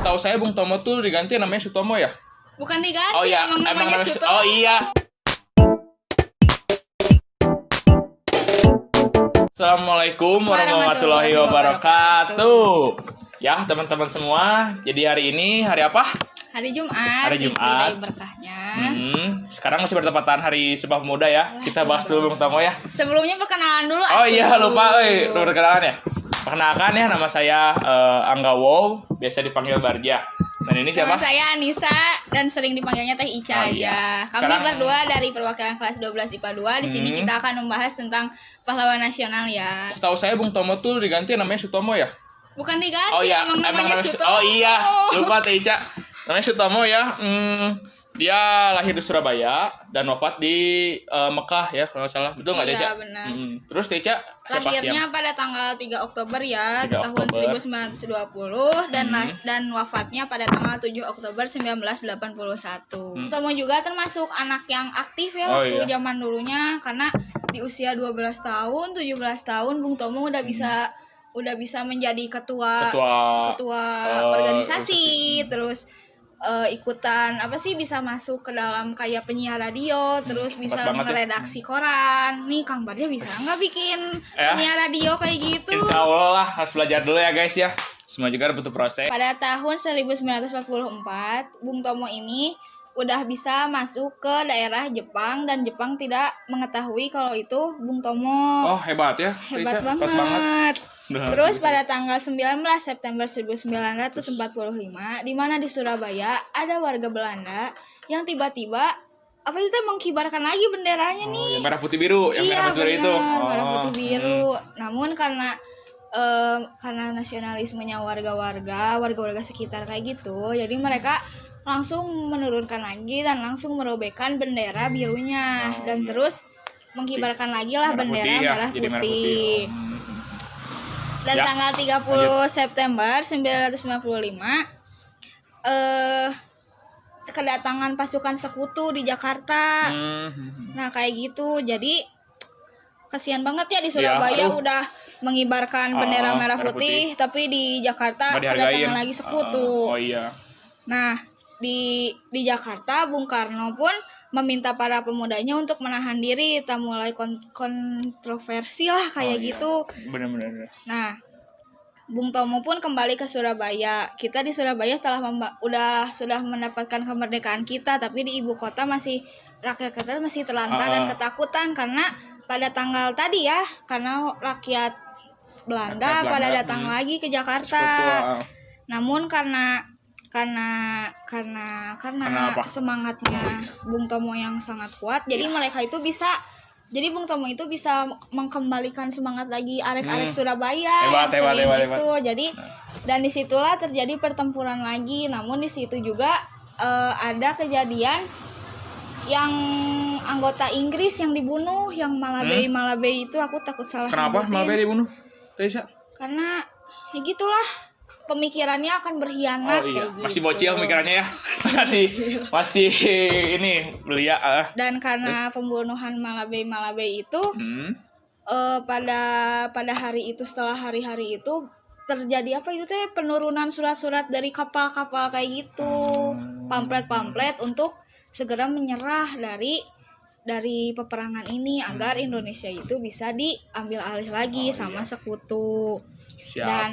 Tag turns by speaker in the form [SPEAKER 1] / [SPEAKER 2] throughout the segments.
[SPEAKER 1] Setahu saya Bung Tomo tuh diganti namanya Sutomo ya?
[SPEAKER 2] Bukan diganti,
[SPEAKER 1] Oh iya,
[SPEAKER 2] emang namanya Sutomo.
[SPEAKER 1] Oh iya. Assalamualaikum warahmatullahi wabarakatuh. Ya teman-teman semua, jadi hari ini hari apa?
[SPEAKER 2] Hari Jumat.
[SPEAKER 1] Hari Jumat.
[SPEAKER 2] Diberi berkahnya.
[SPEAKER 1] Sekarang masih bertepatan Hari Sumpah Pemuda ya. Kita bahas dulu Bung Tomo ya.
[SPEAKER 2] Sebelumnya perkenalan dulu.
[SPEAKER 1] Oh iya, lupa lu perkenalan ya. Perkenalkan ya, nama saya Angga Wow, biasa dipanggil Barja. Dan ini siapa?
[SPEAKER 2] Nama saya Anissa dan sering dipanggilnya Teh Ica
[SPEAKER 1] Oh, iya.
[SPEAKER 2] aja. Kami
[SPEAKER 1] Sekarang-
[SPEAKER 2] berdua dari perwakilan kelas 12 IPA 2. Di sini kita akan membahas tentang pahlawan nasional ya.
[SPEAKER 1] Setahu saya Bung Tomo tuh diganti namanya Sutomo ya?
[SPEAKER 2] Bukan diganti,
[SPEAKER 1] Oh iya,
[SPEAKER 2] emang namanya Sutomo.
[SPEAKER 1] Oh iya, lupa Teh Ica. Namanya Sutomo ya. Dia lahir di Surabaya dan wafat di Mekah ya kalau nggak salah. Betul nggak Teh Ica?
[SPEAKER 2] Iya, benar.
[SPEAKER 1] Terus Teh Ica siapa
[SPEAKER 2] Lahirnya
[SPEAKER 1] yang?
[SPEAKER 2] pada tanggal 3 Oktober ya,
[SPEAKER 1] 3
[SPEAKER 2] tahun
[SPEAKER 1] Oktober.
[SPEAKER 2] 1920 dan wafatnya pada tanggal 7 Oktober 1981. Tomo juga termasuk anak yang aktif ya
[SPEAKER 1] Oh,
[SPEAKER 2] waktu
[SPEAKER 1] iya.
[SPEAKER 2] zaman dulunya, karena di usia 12 tahun, 17 tahun Bung Tomo udah bisa menjadi ketua organisasi, terus ikutan bisa masuk ke dalam kayak penyiar radio, terus bisa
[SPEAKER 1] hebat banget ya.
[SPEAKER 2] ngeredaksi koran. Nih Kang Barja bisa nggak bikin
[SPEAKER 1] Ya.
[SPEAKER 2] penyiar radio kayak gitu?
[SPEAKER 1] Insya Allah lah, harus belajar dulu ya guys ya. Semua juga butuh proses.
[SPEAKER 2] Pada tahun 1944 Bung Tomo ini udah bisa masuk ke daerah Jepang dan Jepang tidak mengetahui kalau itu Bung Tomo.
[SPEAKER 1] Oh hebat ya, Teh
[SPEAKER 2] Hebat
[SPEAKER 1] Ica.
[SPEAKER 2] banget.
[SPEAKER 1] Udah.
[SPEAKER 2] Terus pada tanggal 19 September 1945 di mana di Surabaya ada warga Belanda yang tiba-tiba mengkibarkan lagi benderanya
[SPEAKER 1] Oh,
[SPEAKER 2] nih.
[SPEAKER 1] yang merah putih biru, yang merah putih biru itu.
[SPEAKER 2] Merah putih biru. Namun karena nasionalismenya warga-warga sekitar kayak gitu, jadi mereka langsung menurunkan lagi dan langsung merobekkan bendera birunya dan terus mengkibarkan lagi lah bendera merah
[SPEAKER 1] jadi
[SPEAKER 2] putih. Dan
[SPEAKER 1] Ya,
[SPEAKER 2] tanggal 30 September 1995 kedatangan pasukan sekutu di Jakarta. Nah, kayak gitu. Jadi kasihan banget ya di Surabaya udah mengibarkan bendera merah putih, tapi di Jakarta
[SPEAKER 1] Nggak dihargain.
[SPEAKER 2] kedatangan lagi sekutu.
[SPEAKER 1] Oh iya.
[SPEAKER 2] Nah, di Jakarta Bung Karno pun meminta para pemudanya untuk menahan diri, tak mulai kontroversi lah kayak gitu.
[SPEAKER 1] Bener-bener.
[SPEAKER 2] Nah, Bung Tomo pun kembali ke Surabaya. Kita di Surabaya setelah sudah mendapatkan kemerdekaan kita, tapi di ibu kota rakyat kita masih terlantar dan ketakutan karena pada tanggal tadi ya, karena rakyat Belanda pada datang lagi ke Jakarta. Namun karena
[SPEAKER 1] apa?
[SPEAKER 2] semangatnya Bung Tomo yang sangat kuat, jadi Bung Tomo itu bisa mengkembalikan semangat lagi arek-arek Surabaya
[SPEAKER 1] Hebat.
[SPEAKER 2] itu. Jadi dan disitulah terjadi pertempuran lagi. Namun di situ juga ada kejadian yang anggota Inggris yang dibunuh, yang Malabey itu aku takut salah.
[SPEAKER 1] Kenapa
[SPEAKER 2] nyebutin.
[SPEAKER 1] Malabey dibunuh? Teh Ica?
[SPEAKER 2] Karena ya gitulah, pemikirannya akan berkhianat kayak gitu.
[SPEAKER 1] Masih bocil pemikirannya ya. masih ini belia.
[SPEAKER 2] Dan karena pembunuhan Malabey itu pada hari itu, setelah hari-hari itu terjadi penurunan surat-surat dari kapal-kapal kayak gitu, pamflet-pamflet untuk segera menyerah dari peperangan ini agar Indonesia itu bisa diambil alih lagi sama sekutu.
[SPEAKER 1] Siap.
[SPEAKER 2] Dan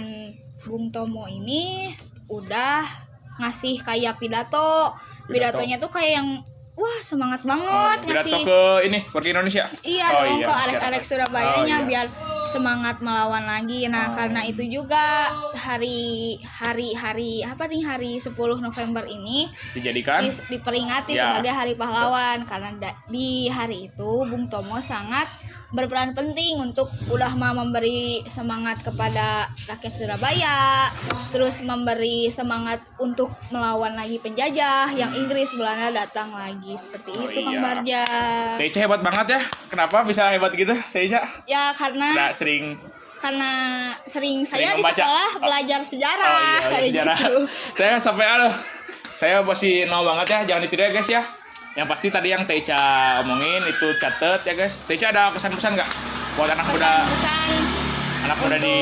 [SPEAKER 2] Bung Tomo ini udah ngasih kayak pidatonya tuh kayak yang semangat banget
[SPEAKER 1] Pidato
[SPEAKER 2] ngasih.
[SPEAKER 1] ke ini warga Indonesia.
[SPEAKER 2] Iya dong, ke arek-arek Surabayanya biar semangat melawan lagi. Nah, karena itu juga hari 10 November ini
[SPEAKER 1] Dijadikan
[SPEAKER 2] diperingati sebagai Hari Pahlawan, karena di hari itu Bung Tomo sangat berperan penting untuk memberi semangat kepada rakyat Surabaya, terus memberi semangat untuk melawan lagi penjajah yang Inggris Belanda datang lagi, seperti itu Kang Barja.
[SPEAKER 1] Teh Ica hebat banget ya. Kenapa bisa hebat gitu Teh Ica?
[SPEAKER 2] Ya karena sering saya di
[SPEAKER 1] membaca.
[SPEAKER 2] sekolah belajar sejarah kayak
[SPEAKER 1] sejarah.
[SPEAKER 2] gitu.
[SPEAKER 1] Saya saya masih nol banget ya, jangan ditiru ya guys ya. Yang pasti tadi yang Teh Ica omongin itu catet ya guys. Teh Ica ada pesan-pesan nggak buat anak muda
[SPEAKER 2] Pesan-pesan
[SPEAKER 1] di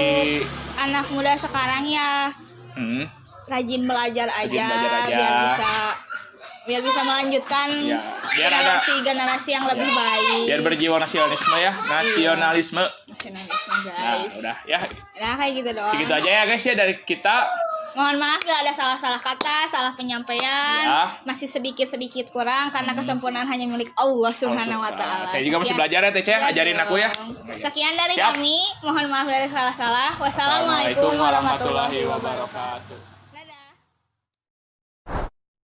[SPEAKER 2] anak muda sekarang ya, rajin belajar aja,
[SPEAKER 1] belajar aja.
[SPEAKER 2] biar bisa melanjutkan
[SPEAKER 1] Ya, biar ada
[SPEAKER 2] generasi yang lebih baik.
[SPEAKER 1] biar berjiwa nasionalisme ya, nasionalisme.
[SPEAKER 2] Nasionalisme,
[SPEAKER 1] Nah,
[SPEAKER 2] guys.
[SPEAKER 1] udah ya.
[SPEAKER 2] Nah, kayak gitu doang.
[SPEAKER 1] Segitu aja ya guys ya dari kita.
[SPEAKER 2] Mohon maaf bila ada salah-salah kata, salah penyampaian.
[SPEAKER 1] Ya.
[SPEAKER 2] Masih sedikit-sedikit kurang karena kesempurnaan hanya milik Allah Subhanahu wa taala.
[SPEAKER 1] Saya juga masih
[SPEAKER 2] Sekian.
[SPEAKER 1] belajar ya Teh,
[SPEAKER 2] Ya
[SPEAKER 1] ajarin aku ya.
[SPEAKER 2] dong. Sekian dari
[SPEAKER 1] Siap.
[SPEAKER 2] kami. Mohon maaf dari salah-salah. Wassalamualaikum warahmatullahi wabarakatuh.